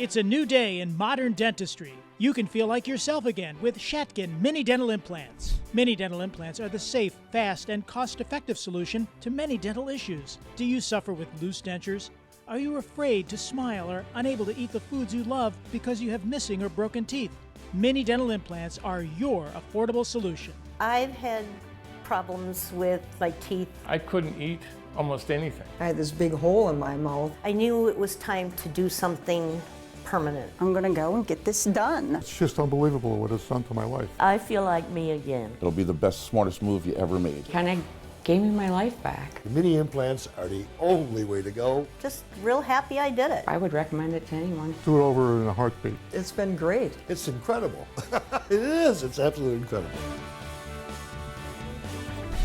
It's a new day in modern dentistry. You can feel like yourself again with Shatkin Mini Dental Implants. Mini dental implants are the safe, fast, and cost-effective solution to many dental issues. Do you suffer with loose dentures? Are you afraid to smile or unable to eat the foods you love because you have missing or broken teeth? Mini dental implants are your affordable solution. I've had problems with my teeth. I couldn't eat almost anything. I had this big hole in my mouth. I knew it was time to do something permanent. I'm gonna go and get this done. It's just unbelievable what it's done to my life. I feel like me again. It'll be the best, smartest move you ever made. Kind of gave me my life back. The mini implants are the only way to go. Just real happy I did it. I would recommend it to anyone. Do it over in a heartbeat. It's been great. It's incredible. It is. It's absolutely incredible.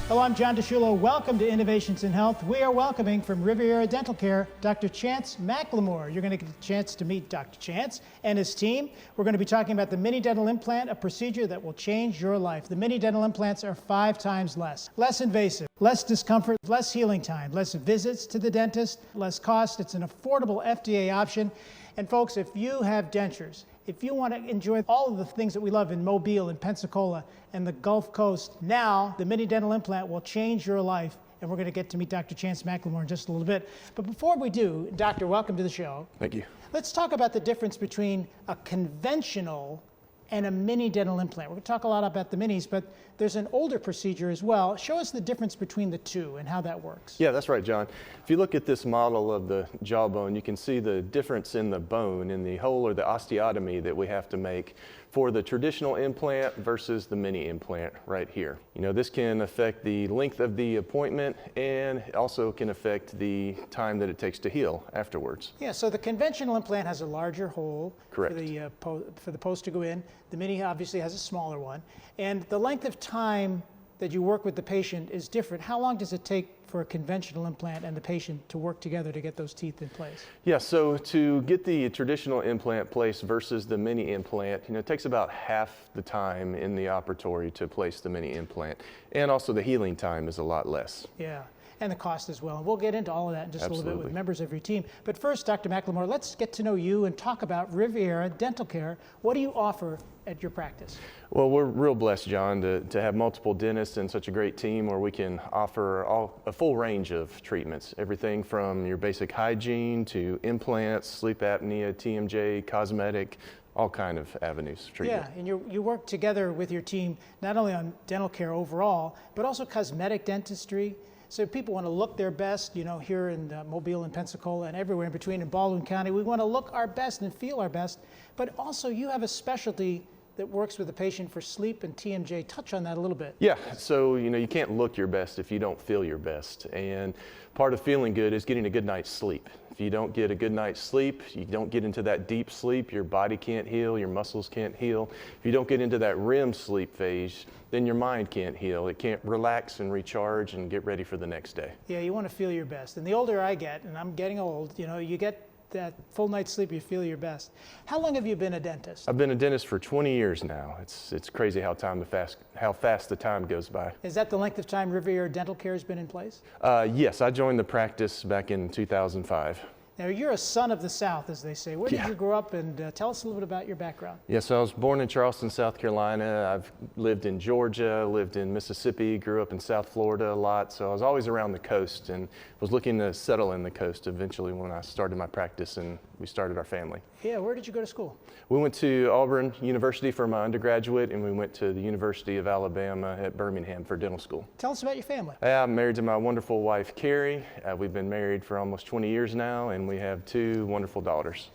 Hello, I'm John DeSciullo. Welcome to Innovations in Health. We are welcoming from Riviera Dental Care, Dr. Chance McLemore. You're going to get a chance to meet Dr. Chance and his team. We're going to be talking about the mini dental implant, a procedure that will change your life. The mini dental implants are 5 times less invasive, less discomfort, less healing time, less visits to the dentist, less cost. It's an affordable FDA option. And folks, if you have dentures, if you want to enjoy all of the things that we love in Mobile and Pensacola and the Gulf Coast, now the mini dental implant will change your life. And we're going to get to meet Dr. Chance McLemore in just a little bit. But before we do, Doctor, welcome to the show. Thank you. Let's talk about the difference between a conventional and a mini dental implant. We're going to talk a lot about the minis, but there's an older procedure as well. Show us the difference between the two and how that works. Yeah, that's right, John. If you look at this model of the jawbone, you can see the difference in the bone, in the hole or the osteotomy that we have to make for the traditional implant versus the mini implant right here. You know, this can affect the length of the appointment and also can affect the time that it takes to heal afterwards. Yeah, so the conventional implant has a larger hole. Correct. For the post to go in. The mini obviously has a smaller one. And the length of time that you work with the patient is different. How long does it take for a conventional implant and the patient to work together to get those teeth in place? Yeah, so to get the traditional implant placed versus the mini implant, you know, it takes about half the time in the operatory to place the mini implant. And also the healing time is a lot less. Yeah, and the cost as well. And we'll get into all of that in just a little bit with members of your team. But first, Dr. McLemore, let's get to know you and talk about Riviera Dental Care. What do you offer at your practice? Well, we're real blessed, John, to have multiple dentists and such a great team where we can offer a full range of treatments. Everything from your basic hygiene to implants, sleep apnea, TMJ, cosmetic, all kind of avenues of treatment. Yeah, and you work together with your team not only on dental care overall, but also cosmetic dentistry. So people want to look their best, you know, here in Mobile and Pensacola and everywhere in between in Baldwin County. We want to look our best and feel our best, but also you have a specialty that works with the patient for sleep and TMJ. Touch on that a little bit. Yeah, so you know, you can't look your best if you don't feel your best. And part of feeling good is getting a good night's sleep. If you don't get a good night's sleep, you don't get into that deep sleep, your body can't heal, your muscles can't heal. If you don't get into that REM sleep phase, then your mind can't heal. It can't relax and recharge and get ready for the next day. Yeah, you want to feel your best. And the older I get, and I'm getting old, you know, you get that full night's sleep, you feel your best. How long have you been a dentist? I've been a dentist for 20 years now. It's crazy how fast the time goes by. Is that the length of time Riviera Dental Care has been in place? Yes, I joined the practice back in 2005. Now, you're a son of the South, as they say. Where did you grow up? And tell us a little bit about your background. Yeah, so I was born in Charleston, South Carolina. I've lived in Georgia, lived in Mississippi, grew up in South Florida a lot. So I was always around the coast and was looking to settle in the coast eventually when I started my practice and we started our family. Yeah, where did you go to school? We went to Auburn University for my undergraduate, and we went to the University of Alabama at Birmingham for dental school. Tell us about your family. I'm married to my wonderful wife, Carrie. We've been married for almost 20 years now, and we have 2 wonderful daughters.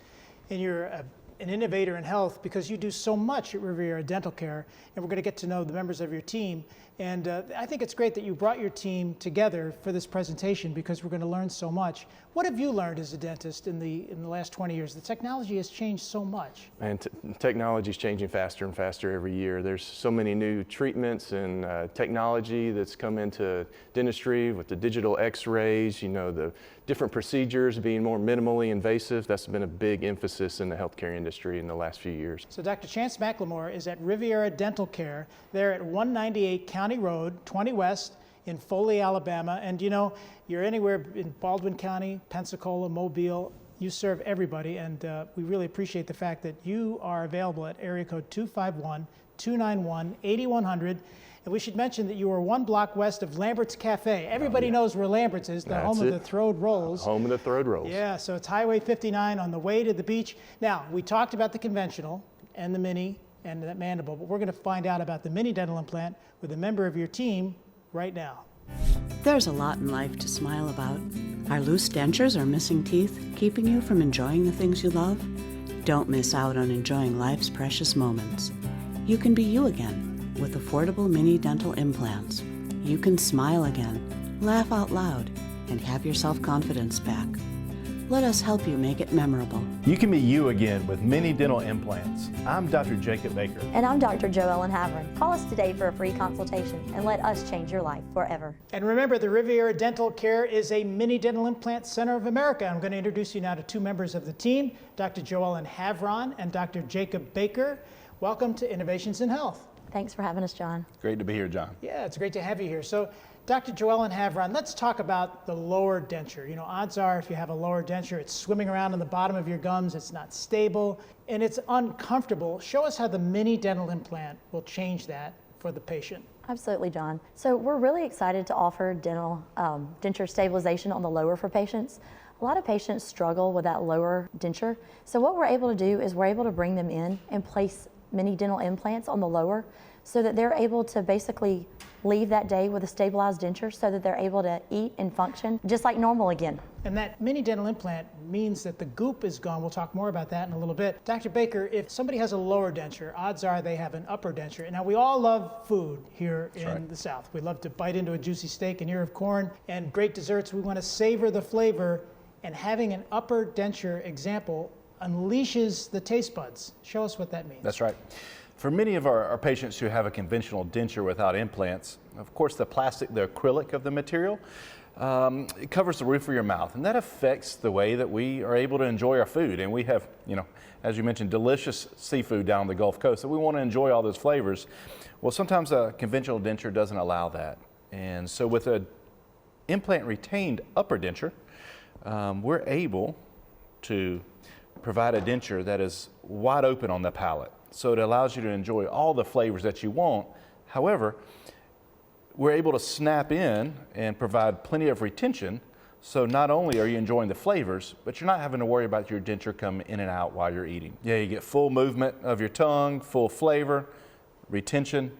And you're an innovator in health because you do so much at Riviera Dental Care, and we're going to get to know the members of your team. And I think it's great that you brought your team together for this presentation because we're going to learn so much. What have you learned as a dentist in the last 20 years? The technology has changed so much. And technology is changing faster and faster every year. There's so many new treatments and technology that's come into dentistry with the digital x-rays, you know, the different procedures being more minimally invasive. That's been a big emphasis in the healthcare industry in the last few years. So Dr. Chance McLemore is at Riviera Dental Care. They're at 198 County Road, 20 West in Foley, Alabama. And you know, you're anywhere in Baldwin County, Pensacola, Mobile, You serve everybody, and we really appreciate the fact that you are available at area code 251-291-8100. And we should mention that you are 1 block west of Lambert's Cafe. Everybody knows where Lambert's is, the home of the Throwed Rolls. Home of the Throwed Rolls. Yeah, so it's Highway 59 on the way to the beach. Now, we talked about the conventional and the mini and that mandible, but we're going to find out about the mini dental implant with a member of your team right now. There's a lot in life to smile about. Are loose dentures or missing teeth keeping you from enjoying the things you love? Don't miss out on enjoying life's precious moments. You can be you again with affordable mini dental implants. You can smile again, laugh out loud, and have your self-confidence back. Let us help you make it memorable. You can be you again with mini dental implants. I'm Dr. Jacob Baker. And I'm Dr. Joellen Havron. Call us today for a free consultation and let us change your life forever. And remember, the Riviera Dental Care is a mini dental implant center of America. I'm going to introduce you now to 2 members of the team, Dr. Joellen Havron and Dr. Jacob Baker. Welcome to Innovations in Health. Thanks for having us, John. Great to be here, John. Yeah, it's great to have you here. So, Dr. Joellen Havron, let's talk about the lower denture. You know, odds are if you have a lower denture, it's swimming around in the bottom of your gums, it's not stable, and it's uncomfortable. Show us how the mini dental implant will change that for the patient. Absolutely, John. So we're really excited to offer denture stabilization on the lower for patients. A lot of patients struggle with that lower denture. So what we're able to do is we're able to bring them in and place mini dental implants on the lower so that they're able to basically leave that day with a stabilized denture so that they're able to eat and function just like normal again. And that mini dental implant means that the goop is gone. We'll talk more about that in a little bit. Dr. Baker, if somebody has a lower denture, odds are they have an upper denture. Now, we all love food here in the South. We love to bite into a juicy steak, an ear of corn, and great desserts. We want to savor the flavor, and having an upper denture example unleashes the taste buds. Show us what that means. That's right. For many of our patients who have a conventional denture without implants, of course the plastic, the acrylic of the material, it covers the roof of your mouth, and that affects the way that we are able to enjoy our food. And we have, you know, as you mentioned, delicious seafood down on the Gulf Coast, so we want to enjoy all those flavors. Well, sometimes a conventional denture doesn't allow that. And so with an implant retained upper denture, we're able to provide a denture that is wide open on the palate. So it allows you to enjoy all the flavors that you want. However, we're able to snap in and provide plenty of retention. So not only are you enjoying the flavors, but you're not having to worry about your denture coming in and out while you're eating. Yeah, you get full movement of your tongue, full flavor, retention.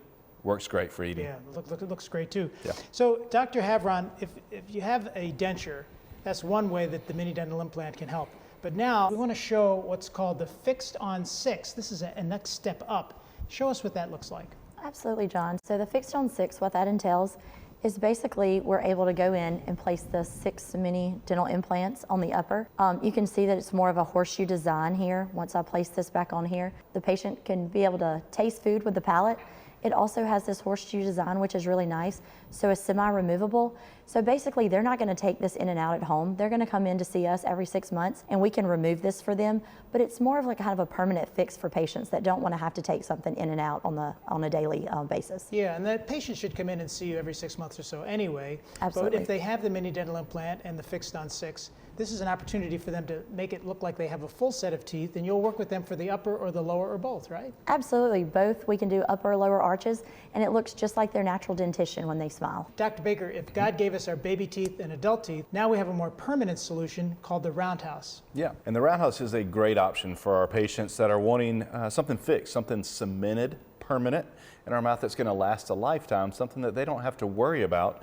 Works great for eating. Yeah, it looks great too. Yeah. So, Dr. Havron, if you have a denture, that's one way that the mini dental implant can help. But now we want to show what's called the fixed on 6. This is a next step up. Show us what that looks like. Absolutely, John. So the fixed on 6, what that entails is basically we're able to go in and place the 6 mini dental implants on the upper. You can see that it's more of a horseshoe design here. Once I place this back on here, the patient can be able to taste food with the palate. It also has this horseshoe design, which is really nice. So it's semi-removable. So basically, they're not going to take this in and out at home. They're going to come in to see us every 6 months, and we can remove this for them. But it's more of like kind of a permanent fix for patients that don't want to have to take something in and out on a daily basis. Yeah, and that patient should come in and see you every 6 months or so anyway. Absolutely. But if they have the mini dental implant and the fixed on 6, this is an opportunity for them to make it look like they have a full set of teeth, and you'll work with them for the upper or the lower or both, right? Absolutely, both. We can do upper or lower arches, and it looks just like their natural dentition when they smile. Dr. Baker, if God gave us our baby teeth and adult teeth, now we have a more permanent solution called the roundhouse. Yeah, and the roundhouse is a great option for our patients that are wanting something fixed, something cemented, permanent in our mouth that's going to last a lifetime, something that they don't have to worry about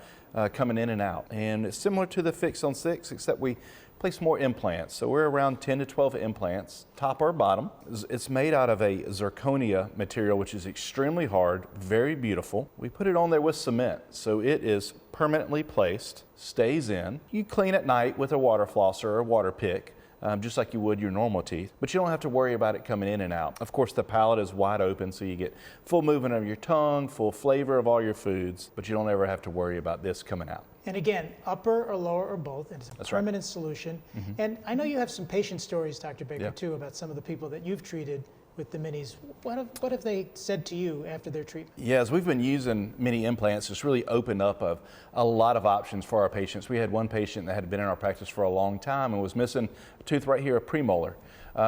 coming in and out. And it's similar to the fixed on 6, except we place more implants. So we're around 10 to 12 implants, top or bottom. It's made out of a zirconia material, which is extremely hard, very beautiful. We put it on there with cement, so it is permanently placed, stays in. You clean at night with a water flosser or a water pick, just like you would your normal teeth, but you don't have to worry about it coming in and out. Of course, the palate is wide open, so you get full movement of your tongue, full flavor of all your foods, but you don't ever have to worry about this coming out. And again, upper or lower or both, and it's a permanent solution. And I know you have some patient stories, Dr. Baker, too, about some of the people that you've treated with the minis. What have they said to you after their treatment? Yeah, as we've been using mini implants, it's really opened up a lot of options for our patients. We had one patient that had been in our practice for a long time and was missing a tooth right here, a premolar,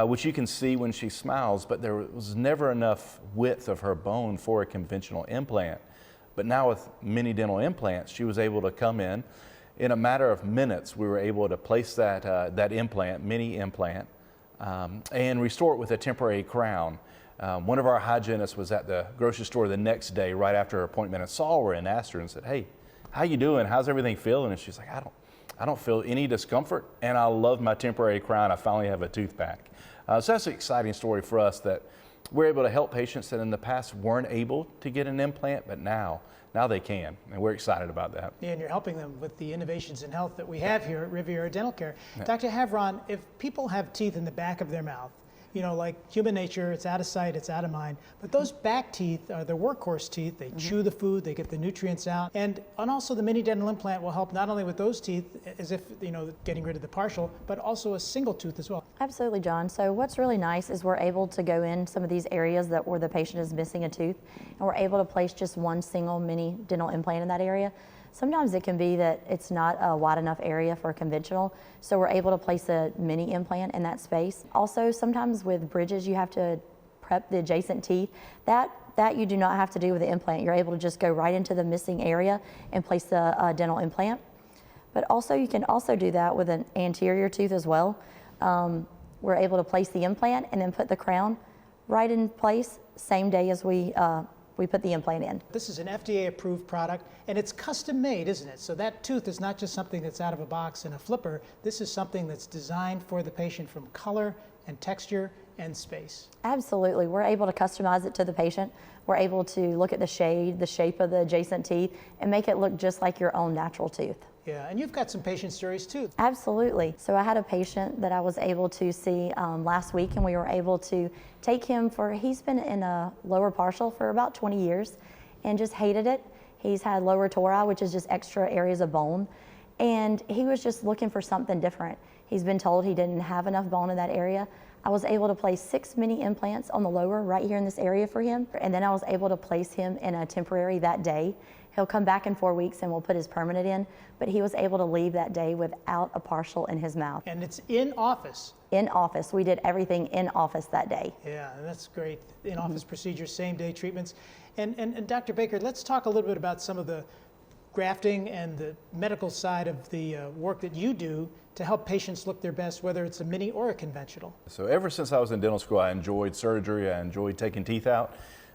which you can see when she smiles, but there was never enough width of her bone for a conventional implant. But now with mini dental implants, she was able to come in a matter of minutes. We were able to place that implant, mini implant, and restore it with a temporary crown. One of our hygienists was at the grocery store the next day right after her appointment and saw her and asked her and said, "Hey, how you doing? How's everything feeling?" And she's like, I don't feel any discomfort, and I love my temporary crown. I finally have a tooth back. So that's an exciting story for us that we're able to help patients that in the past weren't able to get an implant, but now they can, and we're excited about that. Yeah, and you're helping them with the innovations in health that we have here at Riviera Dental Care. Yeah. Dr. Havron, if people have teeth in the back of their mouth, you know, like human nature, it's out of sight, it's out of mind, but those back teeth are the workhorse teeth. They chew the food, they get the nutrients out, and also the mini dental implant will help not only with those teeth, as if, you know, getting rid of the partial, but also a single tooth as well. Absolutely, John. So what's really nice is we're able to go in some of these areas where the patient is missing a tooth, and we're able to place just one single mini dental implant in that area. Sometimes it can be that it's not a wide enough area for a conventional, so we're able to place a mini implant in that space. Also, sometimes with bridges, you have to prep the adjacent teeth. That you do not have to do with the implant. You're able to just go right into the missing area and place the dental implant. But also, you can also do that with an anterior tooth as well. We're able to place the implant and then put the crown right in place same day as we put the implant in. This is an FDA-approved product, and it's custom-made, isn't it? So that tooth is not just something that's out of a box in a flipper. This is something that's designed for the patient from color and texture and space. Absolutely. We're able to customize it to the patient. We're able to look at the shade, the shape of the adjacent teeth, and make it look just like your own natural tooth. Yeah, and you've got some patient stories too. Absolutely. So I had a patient that I was able to see last week, and we were able to take him he's been in a lower partial for about 20 years and just hated it. He's had lower tori, which is just extra areas of bone, and he was just looking for something different. He's been told he didn't have enough bone in that area. I was able to place 6 mini implants on the lower right here in this area for him, and then I was able to place him in a temporary that day. He'll come back in 4 weeks and we'll put his permanent in, but he was able to leave that day without a partial in his mouth. And it's in office? In office. We did everything in office that day. Yeah, that's great. In-office procedures, same-day treatments. And Dr. Baker, let's talk a little bit about some of the grafting and the medical side of the work that you do to help patients look their best, whether it's a mini or a conventional. So ever since I was in dental school, I enjoyed surgery, I enjoyed taking teeth out.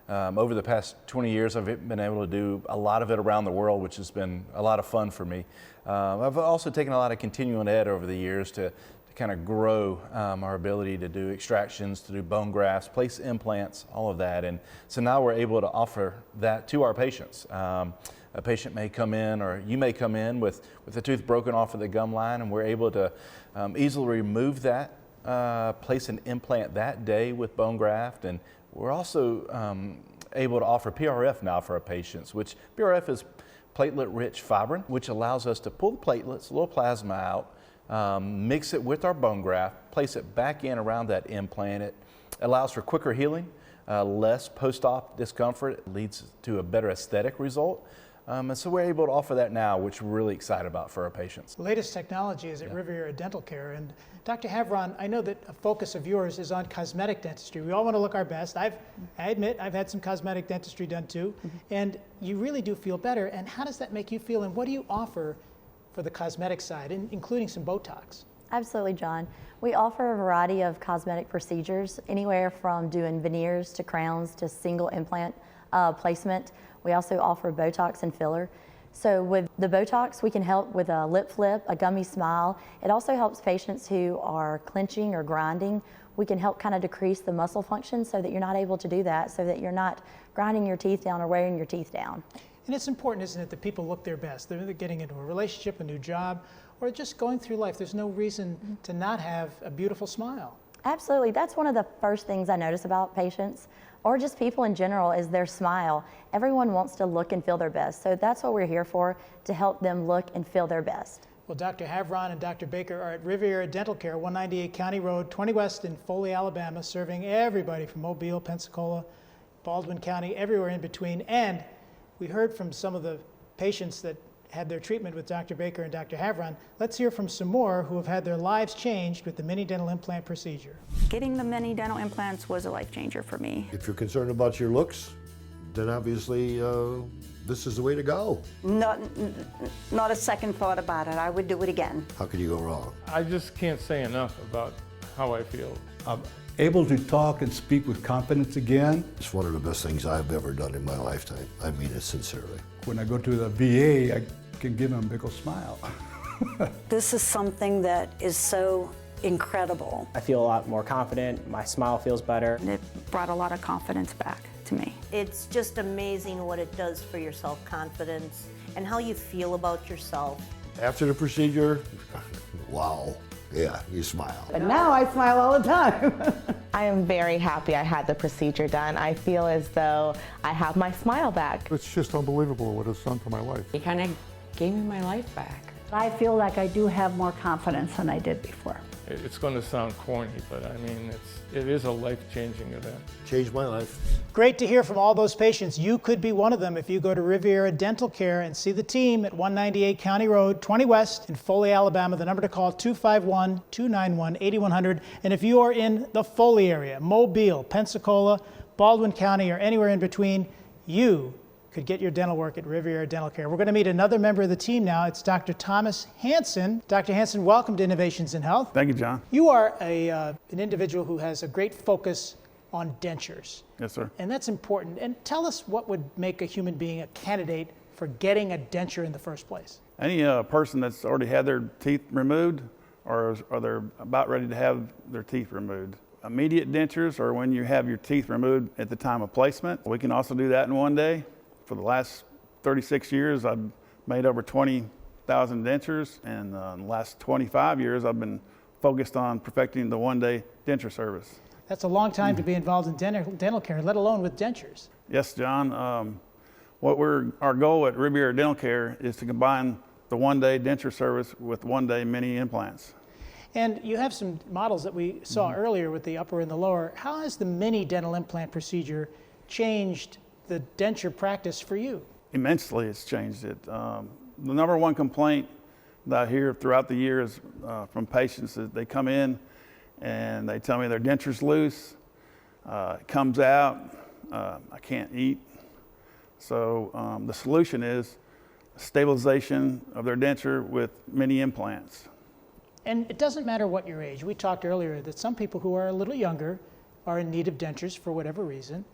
Over the past 20 years, I've been able to do a lot of it around the world, which has been a lot of fun for me. I've also taken a lot of continuing ed over the years to kind of grow our ability to do extractions, to do bone grafts, place implants, all of that. And so now we're able to offer that to our patients. A patient may come in, or you may come in with a tooth broken off of the gum line, and we're able to easily remove that, place an implant that day with bone graft. And we're also able to offer PRF now for our patients, which PRF is platelet-rich fibrin, which allows us to pull the platelets, a little plasma out, mix it with our bone graft, place it back in around that implant. It allows for quicker healing, less post-op discomfort. It leads to a better aesthetic result. And so we're able to offer that now, which we're really excited about for our patients. The latest technology is at Riviera Dental Care. And Dr. Havron, I know that a focus of yours is on cosmetic dentistry. We all want to look our best. I admit I've had some cosmetic dentistry done too. And you really do feel better. And how does that make you feel? And what do you offer for the cosmetic side, including some Botox? Absolutely, John. We offer a variety of cosmetic procedures, anywhere from doing veneers to crowns to single implant placement. We also offer Botox and filler. So with the Botox, we can help with a lip flip, a gummy smile. It also helps patients who are clenching or grinding. We can help kind of decrease the muscle function so that you're not able to do that, so that you're not grinding your teeth down or wearing your teeth down. And it's important, isn't it, that people look their best. They're getting into a relationship, a new job, or just going through life. There's no reason to not have a beautiful smile. Absolutely. That's one of the first things I notice about patients, or just people in general, is their smile. Everyone wants to look and feel their best. So that's what we're here for, to help them look and feel their best. Well, Dr. Havron and Dr. Baker are at Riviera Dental Care, 198 County Road, 20 West in Foley, Alabama, serving everybody from Mobile, Pensacola, Baldwin County, everywhere in between. And we heard from some of the patients that had their treatment with Dr. Baker and Dr. Havron. Let's hear from some more who have had their lives changed with the mini dental implant procedure. Getting the mini dental implants was a life changer for me. If you're concerned about your looks, then obviously this is the way to go. Not a second thought about it. I would do it again. How could you go wrong? I just can't say enough about how I feel. I'm able to talk and speak with confidence again. It's one of the best things I've ever done in my lifetime. I mean it sincerely. When I go to the VA, I can give them a big old smile. This is something that is so incredible. I feel a lot more confident. My smile feels better. It brought a lot of confidence back to me. It's just amazing what it does for your self-confidence and how you feel about yourself. After the procedure, wow, yeah, you smile. And now I smile all the time. I am very happy I had the procedure done. I feel as though I have my smile back. It's just unbelievable what it's done to my life. It kind of gave me my life back. I feel like I do have more confidence than I did before. It's going to sound corny, but I mean, it is a life-changing event. Changed my life. Great to hear from all those patients. You could be one of them if you go to Riviera Dental Care and see the team at 198 County Road, 20 West in Foley, Alabama. The number to call, 251-291-8100. And if you are in the Foley area, Mobile, Pensacola, Baldwin County, or anywhere in between, you could get your dental work at Riviera Dental Care. We're going to meet another member of the team now. It's Dr. Thomas Hansen. Dr. Hansen, welcome to Innovations in Health. Thank you, John. You are an individual who has a great focus on dentures. Yes, sir. And that's important. And tell us what would make a human being a candidate for getting a denture in the first place. Any person that's already had their teeth removed or they're about ready to have their teeth removed. Immediate dentures are when you have your teeth removed at the time of placement. We can also do that in one day. For the last 36 years, I've made over 20,000 dentures, and in the last 25 years, I've been focused on perfecting the one-day denture service. That's a long time to be involved in dental care, let alone with dentures. Yes, John. Our goal at Riviera Dental Care is to combine the one-day denture service with one-day mini implants. And you have some models that we saw earlier with the upper and the lower. How has the mini dental implant procedure changed the denture practice for you? Immensely, it's changed it. The number one complaint that I hear throughout the years from patients is they come in and they tell me their denture's loose, it comes out, I can't eat. So the solution is stabilization of their denture with mini implants. And it doesn't matter what your age. We talked earlier that some people who are a little younger are in need of dentures for whatever reason.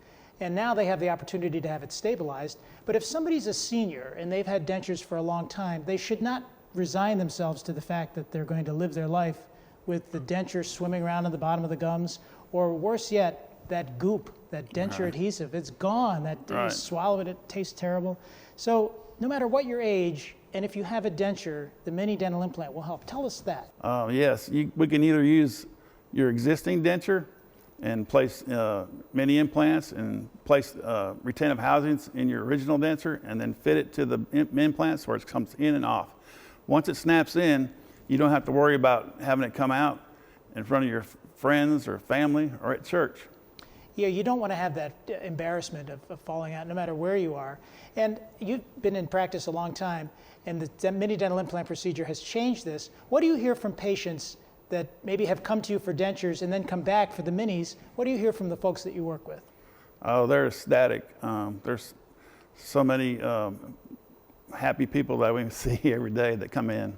And now they have the opportunity to have it stabilized. But if somebody's a senior and they've had dentures for a long time, they should not resign themselves to the fact that they're going to live their life with the denture swimming around in the bottom of the gums, or worse yet, that goop, that denture adhesive, it's gone. You swallow it, it tastes terrible. So no matter what your age, and if you have a denture, the mini dental implant will help. Tell us that. Yes, we can either use your existing denture and place mini implants and place retentive housings in your original denture and then fit it to the implants where it comes in and off. Once it snaps in, you don't have to worry about having it come out in front of your friends or family or at church. Yeah, you don't want to have that embarrassment of falling out no matter where you are. And you've been in practice a long time, and the mini dental implant procedure has changed this. What do you hear from patients that maybe have come to you for dentures and then come back for the minis? What do you hear from the folks that you work with? Oh, they're ecstatic. There's so many happy people that we see every day that come in.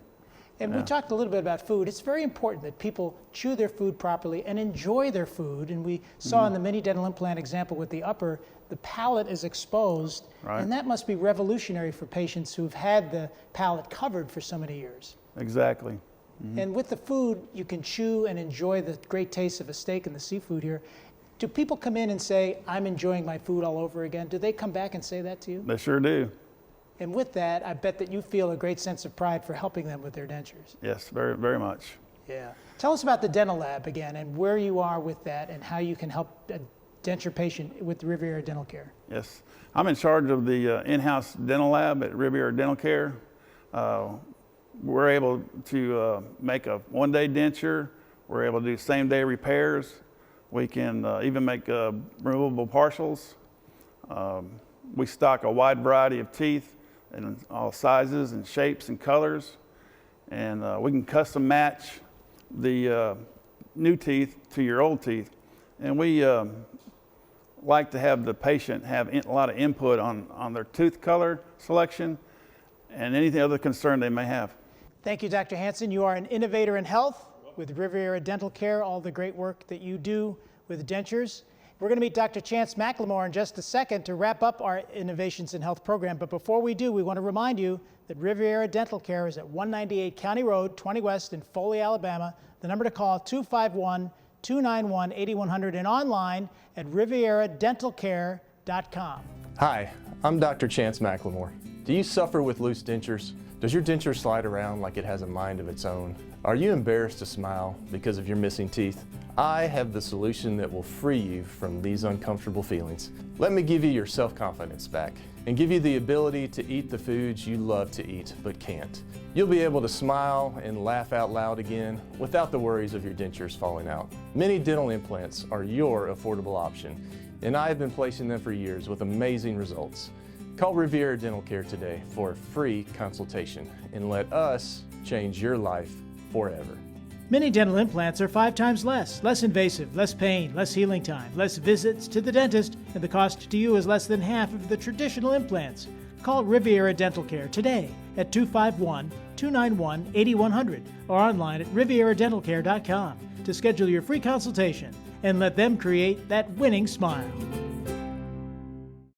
And we talked a little bit about food. It's very important that people chew their food properly and enjoy their food. And we saw in the mini dental implant example with the upper, the palate is exposed. And that must be revolutionary for patients who've had the palate covered for so many years. Exactly. And with the food, you can chew and enjoy the great taste of a steak and the seafood here. Do people come in and say, I'm enjoying my food all over again? Do they come back and say that to you? They sure do. And with that, I bet that you feel a great sense of pride for helping them with their dentures. Yes, very, very much. Yeah. Tell us about the dental lab again and where you are with that and how you can help a denture patient with Riviera Dental Care. Yes. I'm in charge of the in-house dental lab at Riviera Dental Care. we're able to make a one-day denture. We're able to do same-day repairs. We can even make removable partials. We stock a wide variety of teeth in all sizes and shapes and colors. And we can custom match the new teeth to your old teeth. And we like to have the patient have a lot of input on their tooth color selection and anything other concern they may have. Thank you, Dr. Hansen. You are an innovator in health with Riviera Dental Care, all the great work that you do with dentures. We're going to meet Dr. Chance McLemore in just a second to wrap up our Innovations in Health program. But before we do, we want to remind you that Riviera Dental Care is at 198 County Road, 20 West in Foley, Alabama. The number to call, 251-291-8100, and online at rivieradentalcare.com. Hi, I'm Dr. Chance McLemore. Do you suffer with loose dentures? Does your denture slide around like it has a mind of its own? Are you embarrassed to smile because of your missing teeth? I have the solution that will free you from these uncomfortable feelings. Let me give you your self-confidence back and give you the ability to eat the foods you love to eat but can't. You'll be able to smile and laugh out loud again without the worries of your dentures falling out. Many dental implants are your affordable option, and I have been placing them for years with amazing results. Call Riviera Dental Care today for a free consultation and let us change your life forever. Mini dental implants are 5 times less invasive, less pain, less healing time, less visits to the dentist, and the cost to you is less than half of the traditional implants. Call Riviera Dental Care today at 251-291-8100 or online at rivieradentalcare.com to schedule your free consultation and let them create that winning smile.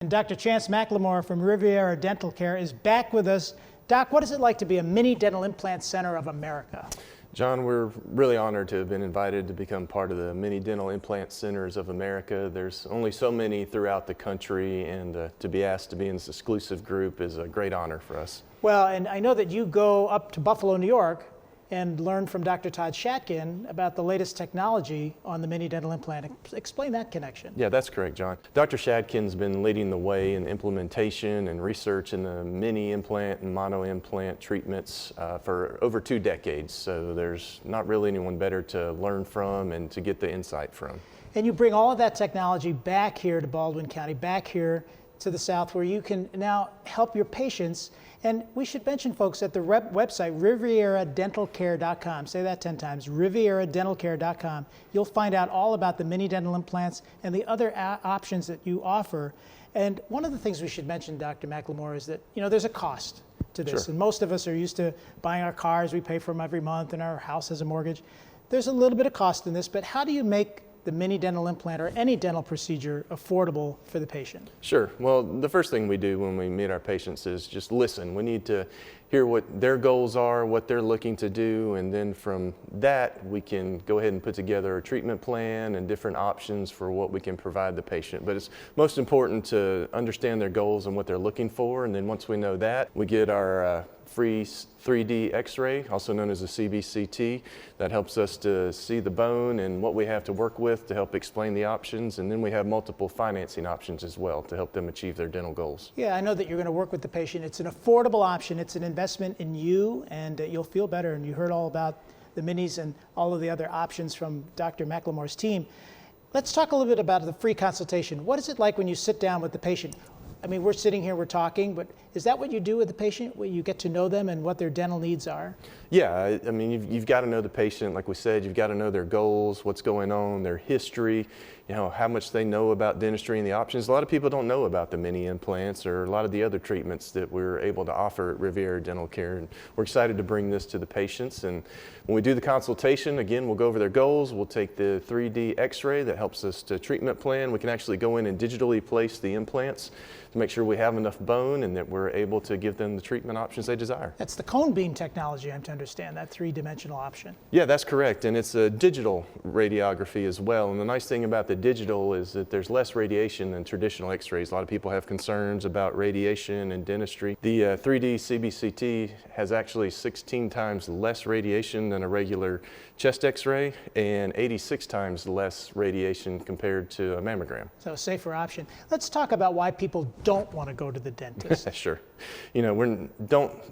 And Dr. Chance McLemore from Riviera Dental Care is back with us. Doc, what is it like to be a mini dental implant center of America? John, we're really honored to have been invited to become part of the Mini Dental Implant Centers of America. There's only so many throughout the country, and to be asked to be in this exclusive group is a great honor for us. Well, and I know that you go up to Buffalo, New York, and learn from Dr. Todd Shatkin about the latest technology on the mini dental implant. Explain that connection. Yeah, that's correct, John. Dr. Shatkin's been leading the way in implementation and research in the mini implant and mono implant treatments for over 2 decades. So there's not really anyone better to learn from and to get the insight from. And you bring all of that technology back here to Baldwin County, back here to the South, where you can now help your patients. And we should mention, folks, at the website, rivieradentalcare.com. Say that 10 times, rivieradentalcare.com. You'll find out all about the mini dental implants and the other options that you offer. And one of the things we should mention, Dr. McLemore, is that, you know, there's a cost to this. Sure. And most of us are used to buying our cars. We pay for them every month, and our house has a mortgage. There's a little bit of cost in this, but how do you make the mini dental implant or any dental procedure affordable for the patient? Sure. Well, the first thing we do when we meet our patients is just listen. We need to hear what their goals are, what they're looking to do, and then from that we can go ahead and put together a treatment plan and different options for what we can provide the patient. But it's most important to understand their goals and what they're looking for, and then once we know that, we get our free 3D x-ray, also known as a CBCT, that helps us to see the bone and what we have to work with to help explain the options, and then we have multiple financing options as well to help them achieve their dental goals. Yeah, I know that you're going to work with the patient. It's an affordable option. It's an investment in you, and you'll feel better. And you heard all about the minis and all of the other options from Dr. McLemore's team. Let's talk a little bit about the free consultation. What is it like when you sit down with the patient? I mean, we're sitting here, we're talking, but is that what you do with the patient, where you get to know them and what their dental needs are? Yeah, I mean, you've got to know the patient. Like we said, you've got to know their goals, what's going on, their history, you know, how much they know about dentistry and the options. A lot of people don't know about the mini implants or a lot of the other treatments that we're able to offer at Riviera Dental Care. And we're excited to bring this to the patients. And when we do the consultation, again, we'll go over their goals. We'll take the 3D x-ray that helps us to treatment plan. We can actually go in and digitally place the implants to make sure we have enough bone and that we're able to give them the treatment options they desire. That's the cone beam technology, I'm to understand, that 3-dimensional option. Yeah, that's correct. And it's a digital radiography as well. And the nice thing about the digital is that there's less radiation than traditional x-rays. A lot of people have concerns about radiation and dentistry. The 3D CBCT has actually 16 times less radiation than a regular chest x-ray and 86 times less radiation compared to a mammogram. So a safer option. Let's talk about why people don't want to go to the dentist? Sure. You know,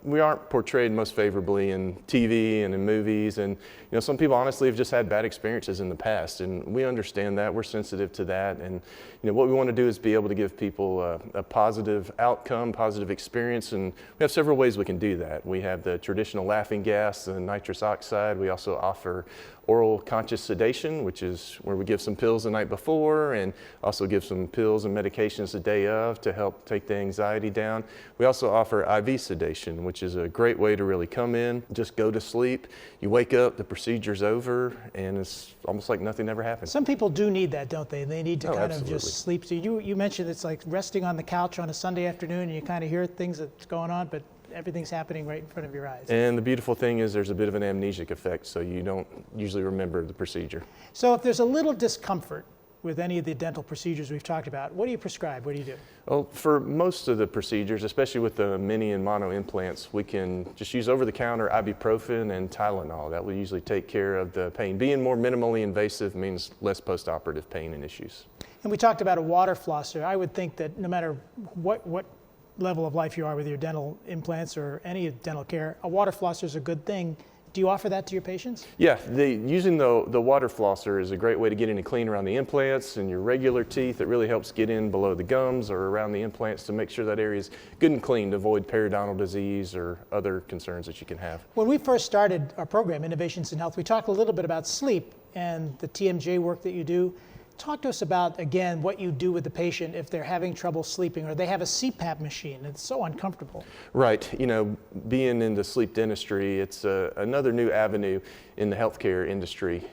we aren't portrayed most favorably in TV and in movies, and you know, some people honestly have just had bad experiences in the past, and we understand that. We're sensitive to that, and you know, what we want to do is be able to give people a positive outcome, positive experience, and we have several ways we can do that. We have the traditional laughing gas, the nitrous oxide. We also offer oral conscious sedation, which is where we give some pills the night before and also give some pills and medications the day of to help take the anxiety down. We also offer IV sedation, which is a great way to really come in, just go to sleep. You wake up, the procedure's over, and it's almost like nothing ever happened. Some people do need that, don't they? They need to kind absolutely. of just sleep. So you mentioned it's like resting on the couch on a Sunday afternoon and you kind of hear things that's going on, but everything's happening right in front of your eyes. And the beautiful thing is there's a bit of an amnesic effect, so you don't usually remember the procedure. So if there's a little discomfort with any of the dental procedures we've talked about, what do you prescribe? What do you do? Well, for most of the procedures, especially with the mini and mono implants, we can just use over-the-counter ibuprofen and Tylenol. That will usually take care of the pain. Being more minimally invasive means less post-operative pain and issues. And we talked about a water flosser. I would think that no matter what level of life you are with your dental implants or any dental care, a water flosser is a good thing. Do you offer that to your patients? Yeah, using the water flosser is a great way to get in and clean around the implants and your regular teeth. It really helps get in below the gums or around the implants to make sure that area is good and clean to avoid periodontal disease or other concerns that you can have. When we first started our program, Innovations in Health, we talked a little bit about sleep and the TMJ work that you do. Talk to us about, again, what you do with the patient if they're having trouble sleeping or they have a CPAP machine. It's so uncomfortable. Right. You know, being in the sleep dentistry, it's another new avenue in the healthcare industry.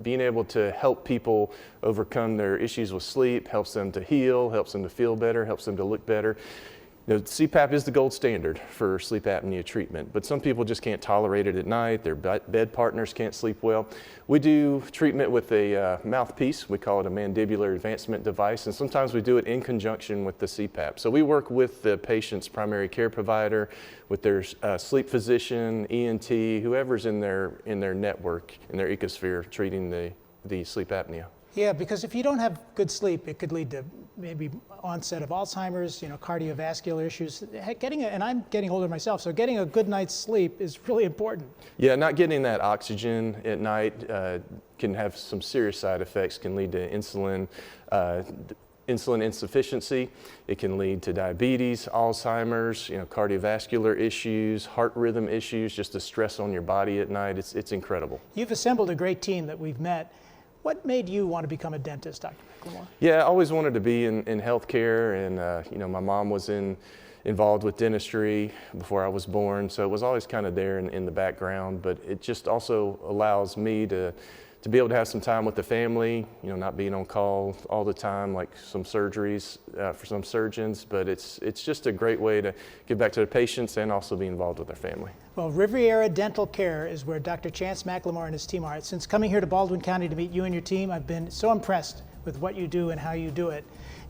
Being able to help people overcome their issues with sleep helps them to heal, helps them to feel better, helps them to look better. You know, CPAP is the gold standard for sleep apnea treatment, but some people just can't tolerate it at night. Their bed partners can't sleep well. We do treatment with a mouthpiece. We call it a mandibular advancement device, and sometimes we do it in conjunction with the CPAP. So we work with the patient's primary care provider, with their sleep physician, ENT, whoever's in their network, in their ecosphere, treating the sleep apnea. Yeah, because if you don't have good sleep, it could lead to maybe onset of Alzheimer's, you know, cardiovascular issues. And I'm getting older myself, so getting a good night's sleep is really important. Yeah, not getting that oxygen at night can have some serious side effects, can lead to insulin insufficiency. It can lead to diabetes, Alzheimer's, you know, cardiovascular issues, heart rhythm issues, just the stress on your body at night. It's incredible. You've assembled a great team that we've met. What made you want to become a dentist, Dr. McLemore? Yeah, I always wanted to be in healthcare, and you know, my mom was involved with dentistry before I was born, so it was always kind of there in the background. But it just also allows me to be able to have some time with the family, you know, not being on call all the time like some surgeries for some surgeons, but it's just a great way to give back to the patients and also be involved with their family. Well, Riviera Dental Care is where Dr. Chance McLemore and his team are. Since coming here to Baldwin County to meet you and your team, I've been so impressed with what you do and how you do it.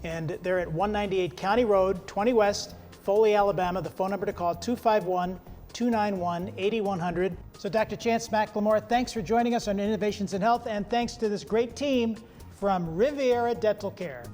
And they're at 198 County Road, 20 West, Foley, Alabama. The phone number to call, 251-291-8100. So Dr. Chance McLemore, thanks for joining us on Innovations in Health, and thanks to this great team from Riviera Dental Care.